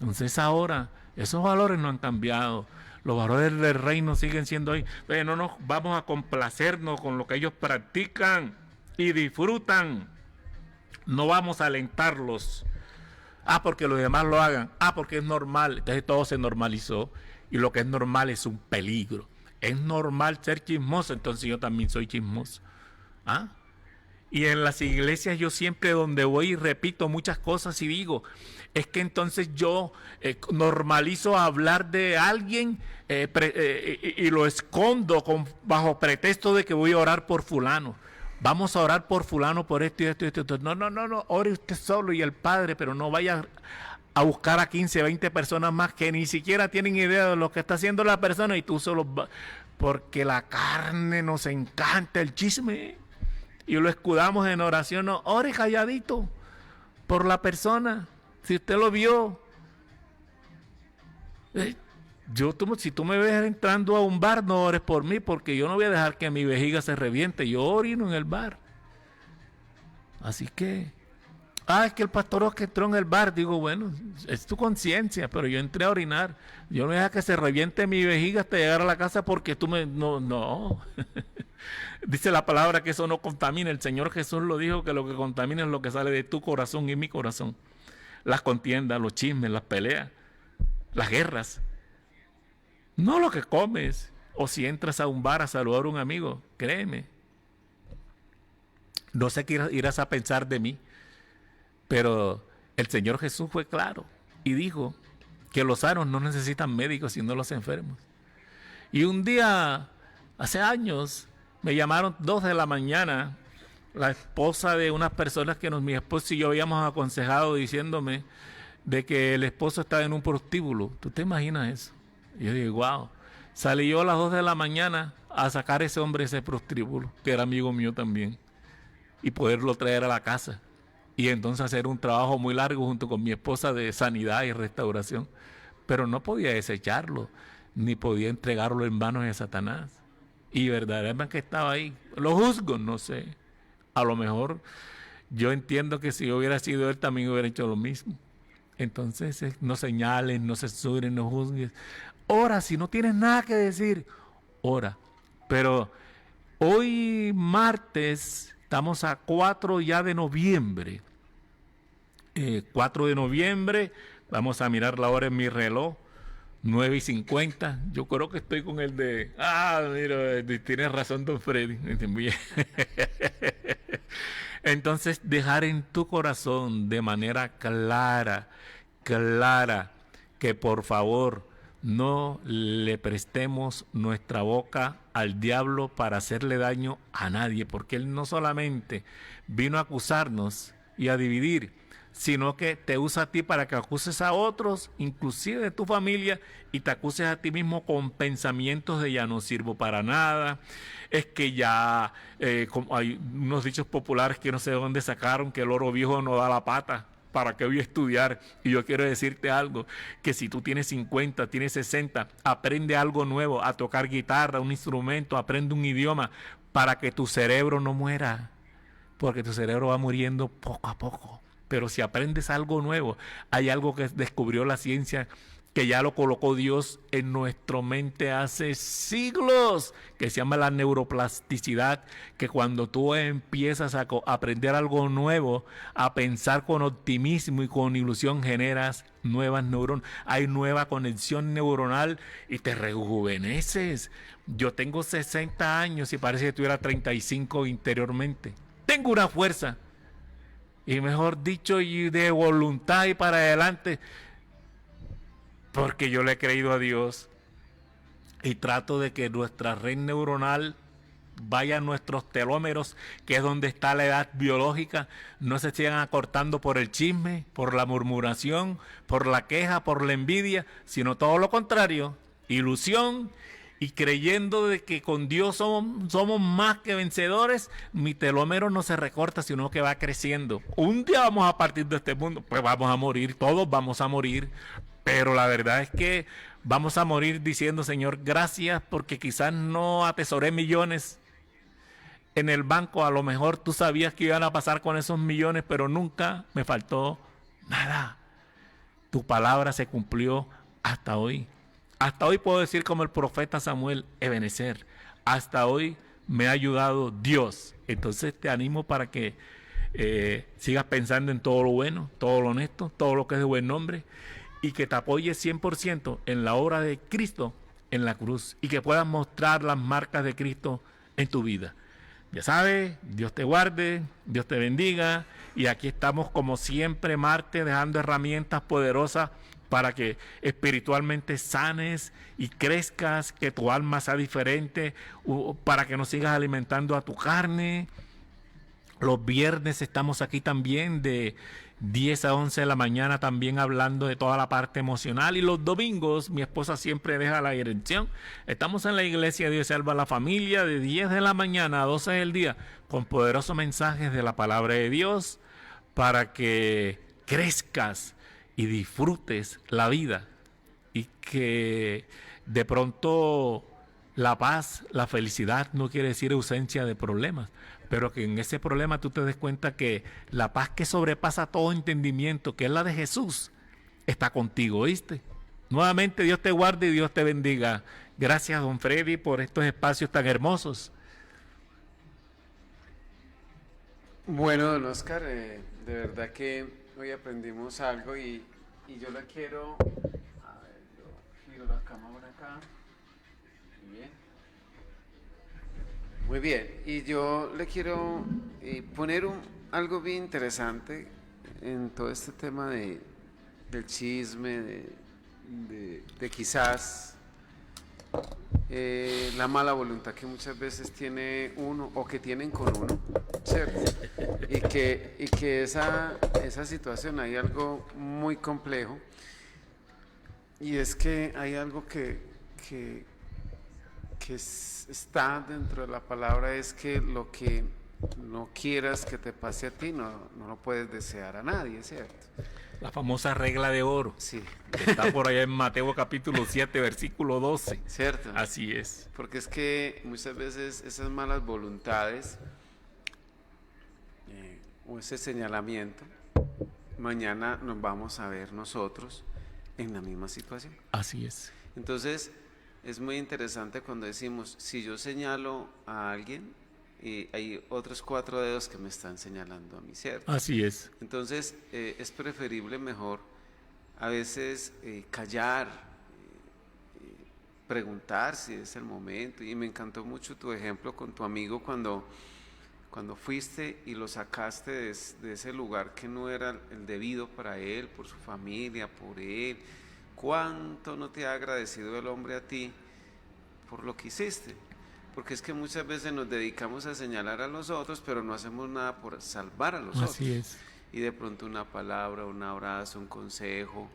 [SPEAKER 3] Entonces ahora, esos valores no han cambiado. Los valores del reino siguen siendo ahí. Pero no nos vamos a complacernos con lo que ellos practican y disfrutan. No vamos a alentarlos. Porque los demás lo hagan. Porque es normal. Entonces todo se normalizó. Y lo que es normal es un peligro. Es normal ser chismoso. Entonces yo también soy chismoso. Y en las iglesias yo siempre donde voy repito muchas cosas y digo, es que entonces yo normalizo hablar de alguien y lo escondo bajo pretexto de que voy a orar por fulano. vamos a orar por fulano, por esto y esto y esto. No, ore usted solo y el Padre, pero no vaya a buscar a 15, 20 personas más que ni siquiera tienen idea de lo que está haciendo la persona y tú solo... Porque la carne nos encanta el chisme y lo escudamos en oración. No, ore calladito por la persona. Si usted lo vio, si tú me ves entrando a un bar, no ores por mí, porque yo no voy a dejar que mi vejiga se reviente. Yo orino en el bar. Así que, es que el pastor que entró en el bar, digo, bueno, es tu conciencia, pero yo entré a orinar. Yo no voy a dejar que se reviente mi vejiga hasta llegar a la casa porque tú me... No. Dice la palabra que eso no contamina. El Señor Jesús lo dijo, que lo que contamina es lo que sale de tu corazón y mi corazón. Las contiendas, los chismes, las peleas, las guerras. No lo que comes. O si entras a un bar a saludar a un amigo, créeme. No sé qué irás a pensar de mí, pero el Señor Jesús fue claro y dijo que los sanos no necesitan médicos sino los enfermos. Y un día, hace años, me llamaron 2 de la mañana, la esposa de unas personas que mi esposo y yo habíamos aconsejado, diciéndome de que el esposo estaba en un prostíbulo. ¿Tú te imaginas eso? Y yo digo, wow. Salí yo a las 2 de la mañana a sacar a ese hombre de ese prostíbulo, que era amigo mío también, y poderlo traer a la casa. Y entonces hacer un trabajo muy largo junto con mi esposa de sanidad y restauración. Pero no podía desecharlo, ni podía entregarlo en manos de Satanás. Y verdaderamente que estaba ahí. Lo juzgo, no sé. A lo mejor yo entiendo que si hubiera sido él también hubiera hecho lo mismo. Entonces no señales, no censuren, no juzgues. Ora, si no tienes nada que decir, ora. Pero hoy martes... Estamos a 4 ya de noviembre. 4 de noviembre. Vamos a mirar la hora en mi reloj. 9:50. Yo creo que estoy con el de... mira, tienes razón, don Freddy. Entonces, dejar en tu corazón de manera clara, que por favor no le prestemos nuestra boca al diablo para hacerle daño a nadie, porque él no solamente vino a acusarnos y a dividir, sino que te usa a ti para que acuses a otros, inclusive de tu familia, y te acuses a ti mismo con pensamientos de ya no sirvo para nada, es que ya, como hay unos dichos populares que no sé de dónde sacaron, que el oro viejo no da la pata. ¿Para qué voy a estudiar? Y yo quiero decirte algo, que si tú tienes 50, tienes 60, aprende algo nuevo, a tocar guitarra, un instrumento, aprende un idioma, para que tu cerebro no muera, porque tu cerebro va muriendo poco a poco. Pero si aprendes algo nuevo, hay algo que descubrió la ciencia, que ya lo colocó Dios en nuestra mente hace siglos, que se llama la neuroplasticidad, que cuando tú empiezas a aprender algo nuevo, a pensar con optimismo y con ilusión, generas nuevas neuronas, hay nueva conexión neuronal y te rejuveneces. Yo tengo 60 años y parece que tuviera 35 interiormente. Tengo una fuerza, y mejor dicho, y de voluntad y para adelante, porque yo le he creído a Dios y trato de que nuestra red neuronal vaya a nuestros telómeros, que es donde está la edad biológica, no se sigan acortando por el chisme, por la murmuración, por la queja, por la envidia, sino todo lo contrario, ilusión, y creyendo de que con Dios somos más que vencedores. Mi telómero no se recorta, sino que va creciendo. Un día vamos a partir de este mundo, pues vamos a morir, todos vamos a morir. Pero la verdad es que vamos a morir diciendo, Señor, gracias, porque quizás no atesoré millones en el banco. A lo mejor tú sabías que iban a pasar con esos millones, pero nunca me faltó nada. Tu palabra se cumplió hasta hoy. Hasta hoy puedo decir como el profeta Samuel, Ebenezer, hasta hoy me ha ayudado Dios. Entonces te animo para que sigas pensando en todo lo bueno, todo lo honesto, todo lo que es de buen nombre, y que te apoyes 100% en la obra de Cristo en la cruz, y que puedas mostrar las marcas de Cristo en tu vida. Ya sabes, Dios te guarde, Dios te bendiga, y aquí estamos como siempre, martes, dejando herramientas poderosas para que espiritualmente sanes y crezcas, que tu alma sea diferente, para que no sigas alimentando a tu carne, Los viernes estamos aquí también de 10 a 11 de la mañana también hablando de toda la parte emocional. Y los domingos mi esposa siempre deja la dirección. Estamos en la iglesia Dios salva a la familia de 10 de la mañana a 12 del día con poderosos mensajes de la palabra de Dios para que crezcas y disfrutes la vida. Y que de pronto la paz, la felicidad no quiere decir ausencia de problemas, pero que en ese problema tú te des cuenta que la paz que sobrepasa todo entendimiento, que es la de Jesús, está contigo, ¿oíste? Nuevamente Dios te guarde y Dios te bendiga. Gracias, don Freddy, por estos espacios tan hermosos.
[SPEAKER 4] Bueno, don Oscar, de verdad que hoy aprendimos algo y yo le quiero... A ver, yo giro la cámara acá. Muy bien. Muy bien, y yo le quiero poner algo bien interesante en todo este tema del chisme, de quizás la mala voluntad que muchas veces tiene uno o que tienen con uno, ¿cierto? Y que esa situación hay algo muy complejo y es que hay algo que está dentro de la palabra, es que lo que no quieras que te pase a ti no lo puedes desear a nadie, ¿cierto?
[SPEAKER 3] La famosa regla de oro.
[SPEAKER 4] Sí.
[SPEAKER 3] Está por allá en Mateo capítulo 7, versículo 12.
[SPEAKER 4] ¿Cierto?
[SPEAKER 3] Así es.
[SPEAKER 4] Porque es que muchas veces esas malas voluntades o ese señalamiento, mañana nos vamos a ver nosotros en la misma situación.
[SPEAKER 3] Así es.
[SPEAKER 4] Entonces, es muy interesante cuando decimos, si yo señalo a alguien, hay otros 4 dedos que me están señalando a mí, ¿cierto?
[SPEAKER 3] Así es.
[SPEAKER 4] Entonces, es preferible mejor a veces callar, preguntar si es el momento. Y me encantó mucho tu ejemplo con tu amigo cuando fuiste y lo sacaste de ese lugar que no era el debido para él, por su familia, por él. ¿Cuánto no te ha agradecido el hombre a ti por lo que hiciste? Porque es que muchas veces nos dedicamos a señalar a los otros, pero no hacemos nada por salvar a los otros.
[SPEAKER 3] Así es.
[SPEAKER 4] Y de pronto una palabra, un abrazo, un consejo,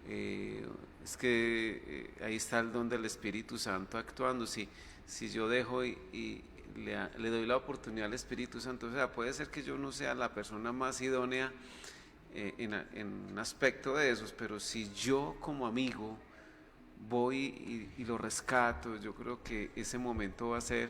[SPEAKER 4] es que ahí está el don del Espíritu Santo actuando. Si yo dejo y le doy la oportunidad al Espíritu Santo, o sea, puede ser que yo no sea la persona más idónea en un aspecto de esos, pero si yo como amigo voy y lo rescato, yo creo que ese momento va a ser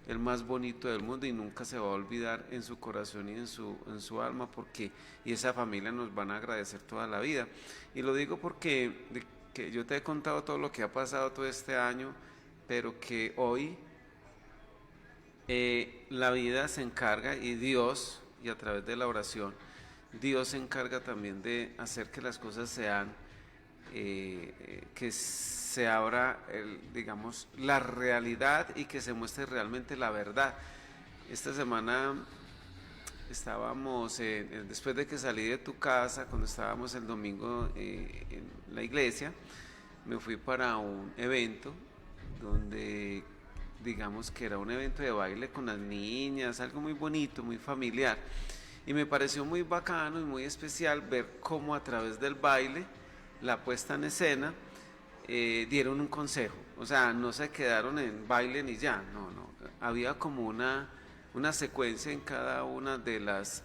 [SPEAKER 4] el más bonito del mundo y nunca se va a olvidar en su corazón y en su alma, porque y esa familia nos van a agradecer toda la vida. Y lo digo porque que yo te he contado todo lo que ha pasado todo este año, pero que hoy la vida se encarga, y Dios, y a través de la oración, Dios se encarga también de hacer que las cosas sean, que se abra, digamos, la realidad y que se muestre realmente la verdad. Esta semana estábamos, después de que salí de tu casa, cuando estábamos el domingo en la iglesia, me fui para un evento donde, digamos que era un evento de baile con las niñas, algo muy bonito, muy familiar. Y me pareció muy bacano y muy especial ver cómo a través del baile, la puesta en escena, dieron un consejo. O sea, no se quedaron en baile ni ya, no. Había como una secuencia en cada una de las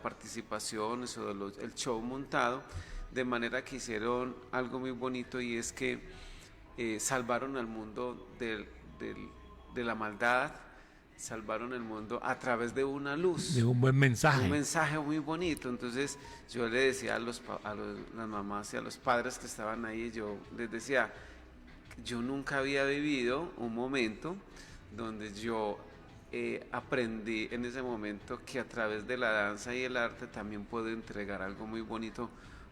[SPEAKER 4] participaciones o el show montado, de manera que hicieron algo muy bonito, y es que salvaron al mundo de la maldad, salvaron el mundo a través de una luz,
[SPEAKER 3] De un buen mensaje.
[SPEAKER 4] un mensaje muy bonito. Entonces yo le decía a las mamás y a los padres que estaban ahí, yo les decía, yo nunca había vivido un momento donde yo aprendí en ese momento que a través de la danza y el arte también puedo entregar algo muy bonito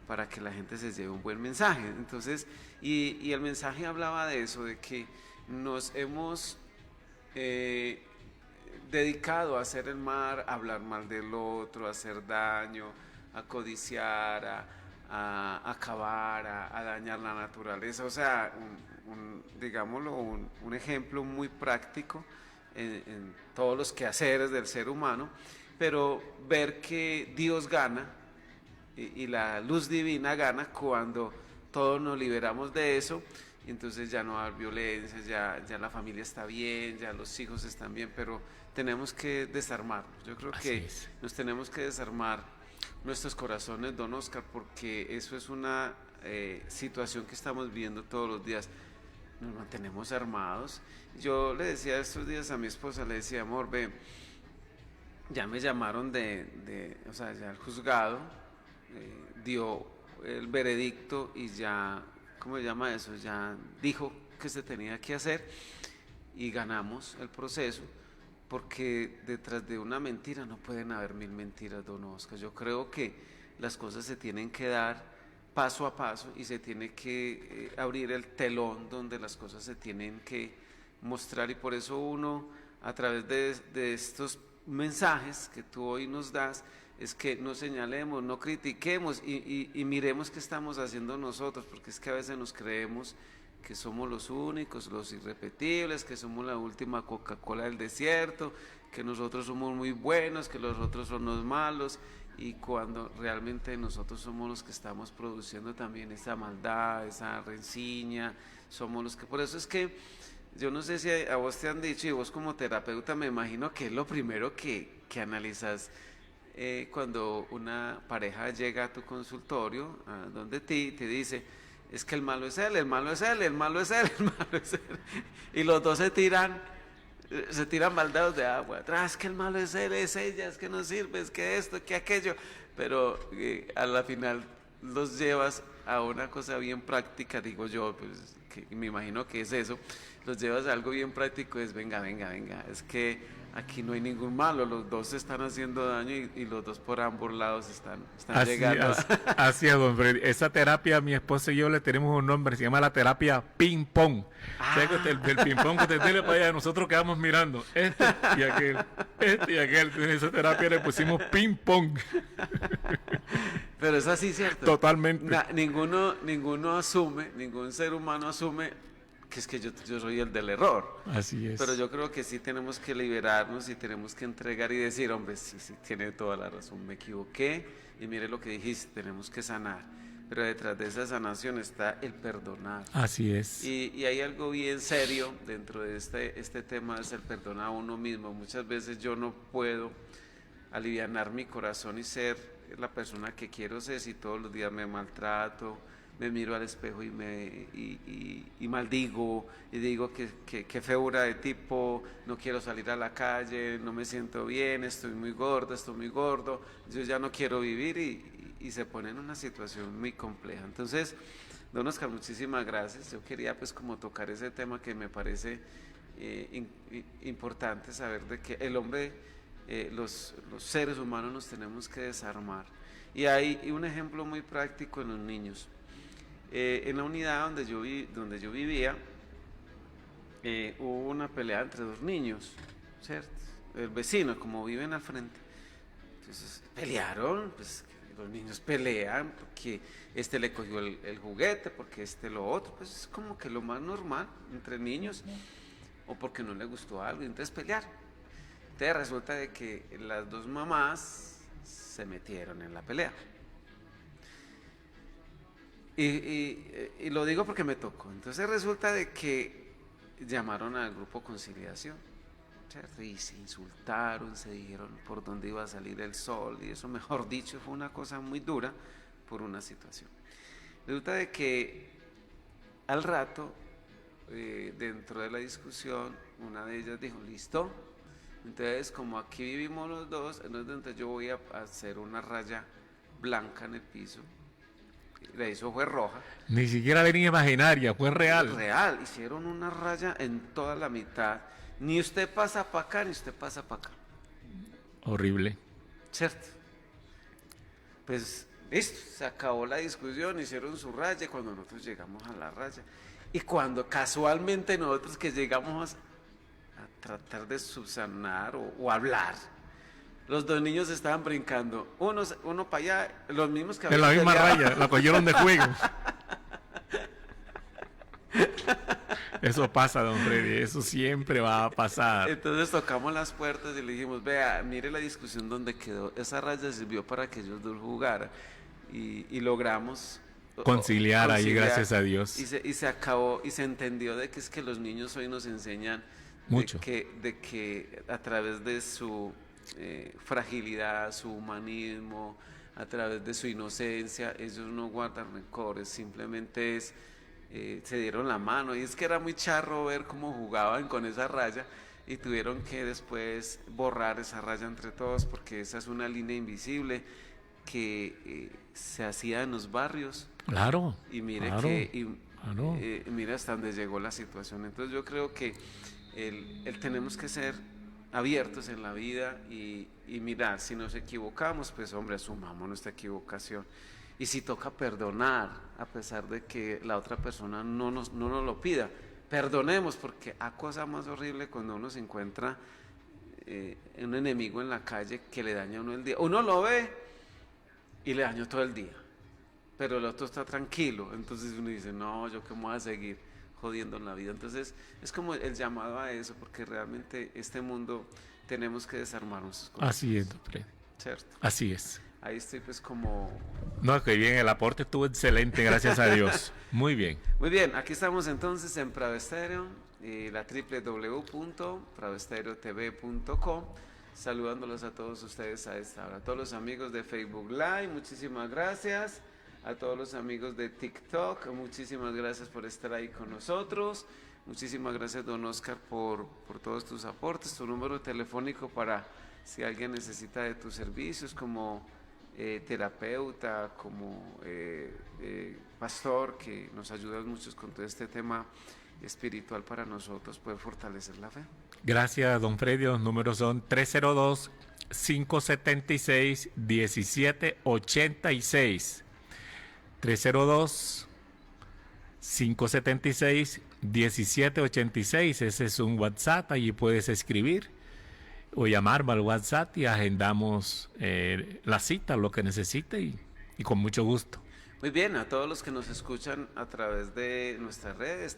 [SPEAKER 4] para que la gente se lleve un buen mensaje. Entonces, y el mensaje hablaba de eso, de que nos hemos dedicado a hacer el mal, a hablar mal del otro, a hacer daño, a codiciar, a acabar, a dañar la naturaleza. O sea, digámoslo, un ejemplo muy práctico en todos los quehaceres del ser humano, pero ver que Dios gana y la luz divina gana cuando todos nos liberamos de eso, y entonces ya no hay violencia, ya la familia está bien, ya los hijos están bien, pero tenemos que desarmar. Yo creo
[SPEAKER 3] Así
[SPEAKER 4] que
[SPEAKER 3] es.
[SPEAKER 4] nos tenemos que desarmar nuestros corazones, don Oscar, porque eso es una situación que estamos viendo todos los días. Nos mantenemos armados. Yo le decía estos días a mi esposa, le decía, amor, ve, ya me llamaron o sea, ya el juzgado dio el veredicto y ya, ¿cómo se llama eso? Ya dijo que se tenía que hacer y ganamos el proceso, porque detrás de una mentira no pueden haber 1000 mentiras, don Oscar. Yo creo que las cosas se tienen que dar paso a paso y se tiene que abrir el telón donde las cosas se tienen que mostrar, y por eso uno, a través de estos mensajes que tú hoy nos das, es que no señalemos, no critiquemos y miremos qué estamos haciendo nosotros, porque es que a veces nos creemos que somos los únicos, los irrepetibles, que somos la última Coca-Cola del desierto, que nosotros somos muy buenos, que los otros son los malos, y cuando realmente nosotros somos los que estamos produciendo también esa maldad, esa rencilla, somos los que... Por eso es que yo no sé si a vos te han dicho, y vos como terapeuta me imagino que es lo primero que analizas cuando una pareja llega a tu consultorio, a donde ti, te dice, es que el malo es él, el malo es él, el malo es él, el malo es él. Y los dos se tiran baldados de agua. Es que el malo es él, es ella, es que no sirve, es que esto, que aquello. Pero a la final los llevas a una cosa bien práctica, digo yo, pues que me imagino que es eso. Los llevas a algo bien práctico, es venga, es que aquí no hay ningún malo, los dos se están haciendo daño y los dos por ambos lados están llegando.
[SPEAKER 3] Así es, don Freddy. Esa terapia, mi esposa y yo le tenemos un nombre, se llama la terapia ping-pong. Del ping-pong que te tiene para allá, nosotros quedamos mirando, este y aquel. En esa terapia le pusimos ping-pong.
[SPEAKER 4] Pero es así, ¿cierto?
[SPEAKER 3] Totalmente.
[SPEAKER 4] Ninguno asume, ningún ser humano asume que es que yo soy el del error.
[SPEAKER 3] Así es.
[SPEAKER 4] Pero yo creo que sí tenemos que liberarnos y tenemos que entregar y decir, hombre, sí, tiene toda la razón, me equivoqué y mire lo que dijiste, tenemos que sanar. Pero detrás de esa sanación está el perdonar.
[SPEAKER 3] Así es.
[SPEAKER 4] Y hay algo bien serio dentro de este tema, es el perdonar a uno mismo. Muchas veces yo no puedo alivianar mi corazón y ser la persona que quiero ser si todos los días me maltrato, me miro al espejo y maldigo y digo que feura de tipo, no quiero salir a la calle, no me siento bien, estoy muy gordo, yo ya no quiero vivir y se pone en una situación muy compleja. Entonces, don Oscar, muchísimas gracias. Yo quería pues como tocar ese tema que me parece importante, saber de que el hombre, los seres humanos nos tenemos que desarmar. Y hay un ejemplo muy práctico en los niños. En la unidad donde yo vivía, hubo una pelea entre dos niños, ¿cierto? El vecino, como viven al frente, entonces pelearon, pues los niños pelean porque este le cogió el juguete, porque este lo otro, pues es como que lo más normal entre niños, o porque no le gustó algo, entonces pelearon. Entonces resulta de que las dos mamás se metieron en la pelea. Y lo digo porque me tocó. Entonces resulta de que llamaron al grupo conciliación, ¿cierto? Y se insultaron, se dijeron por dónde iba a salir el sol, y eso, mejor dicho, fue una cosa muy dura por una situación. Resulta de que al rato, dentro de la discusión, una de ellas dijo, listo, entonces como aquí vivimos los dos, entonces yo voy a hacer una raya blanca en el piso. La hizo fue roja.
[SPEAKER 3] Ni siquiera venía imaginaria, fue real.
[SPEAKER 4] Real, hicieron una raya en toda la mitad. Ni usted pasa para acá, ni usted pasa para acá.
[SPEAKER 3] Horrible.
[SPEAKER 4] ¿Cierto? Pues listo, se acabó la discusión, hicieron su raya cuando nosotros llegamos a la raya. Y cuando casualmente nosotros que llegamos a tratar de subsanar o hablar, los dos niños estaban brincando, uno para allá, los mismos que
[SPEAKER 3] en la misma
[SPEAKER 4] peleado.
[SPEAKER 3] raya, la cogieron de juego. Eso pasa, don Freddy, eso siempre va a pasar.
[SPEAKER 4] Entonces tocamos las puertas y le dijimos, vea, mire la discusión donde quedó. Esa raya sirvió para que ellos dos jugaran. Y logramos
[SPEAKER 3] Conciliar ahí, gracias a Dios.
[SPEAKER 4] Y se acabó, y se entendió de que es que los niños hoy nos enseñan
[SPEAKER 3] Mucho.
[SPEAKER 4] de que a través de su fragilidad, su humanismo, a través de su inocencia, ellos no guardan rencores, simplemente se dieron la mano. Y es que era muy charro ver cómo jugaban con esa raya y tuvieron que después borrar esa raya entre todos porque esa es una línea invisible que se hacía en los barrios.
[SPEAKER 3] Claro.
[SPEAKER 4] Y mire
[SPEAKER 3] claro, claro.
[SPEAKER 4] mire hasta dónde llegó la situación. Entonces yo creo que el tenemos que ser abiertos en la vida y mirar, si nos equivocamos, pues hombre, asumamos nuestra equivocación. Y si toca perdonar, a pesar de que la otra persona no nos lo pida, perdonemos, porque a cosa más horrible cuando uno se encuentra un enemigo en la calle que le daña a uno el día. Uno lo ve y le dañó todo el día, pero el otro está tranquilo, entonces uno dice, no, yo qué me voy a seguir jodiendo en la vida. Entonces es como el llamado a eso, porque realmente este mundo tenemos que desarmarnos.
[SPEAKER 3] Así es, don Freddy.
[SPEAKER 4] ¿Cierto?
[SPEAKER 3] Así es.
[SPEAKER 4] Ahí estoy pues como...
[SPEAKER 3] No, que bien, el aporte estuvo excelente, gracias a Dios. Muy bien.
[SPEAKER 4] Muy bien, aquí estamos entonces en Prado Estéreo, la www.pradoestereotv.com, saludándolos a todos ustedes a esta hora. A todos los amigos de Facebook Live, muchísimas gracias. A todos los amigos de TikTok, muchísimas gracias por estar ahí con nosotros. Muchísimas gracias, don Oscar, por todos tus aportes. Tu número telefónico para si alguien necesita de tus servicios como terapeuta, como pastor, que nos ayudas mucho con todo este tema espiritual para nosotros, poder fortalecer la fe.
[SPEAKER 3] Gracias, don Freddy. Los números son 302-576-1786. 302-576-1786. Ese es un WhatsApp, allí puedes escribir o llamarme al WhatsApp y agendamos la cita, lo que necesite y con mucho gusto.
[SPEAKER 4] Muy bien, a todos los que nos escuchan a través de nuestras redes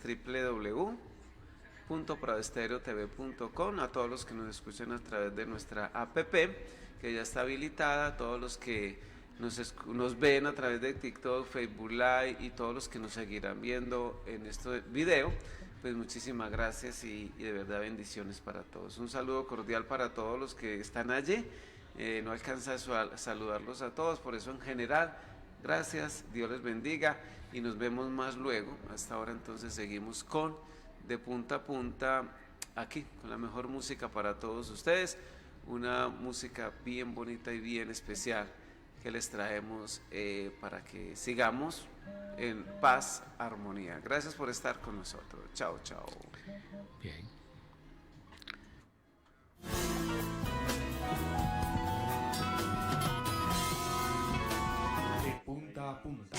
[SPEAKER 4] www.pradoestereotv.com, a todos los que nos escuchan a través de nuestra app que ya está habilitada, a todos los que nos ven a través de TikTok, Facebook Live y todos los que nos seguirán viendo en este video, pues muchísimas gracias y de verdad bendiciones para todos. Un saludo cordial para todos los que están allí. No alcanza a saludarlos a todos, por eso en general, gracias, Dios les bendiga y nos vemos más luego. Hasta ahora entonces seguimos con De Punta a Punta, aquí con la mejor música para todos ustedes, una música bien bonita y bien especial que les traemos para que sigamos en paz, armonía. Gracias por estar con nosotros. Chao, chao.
[SPEAKER 3] Bien.
[SPEAKER 5] De punta a punta.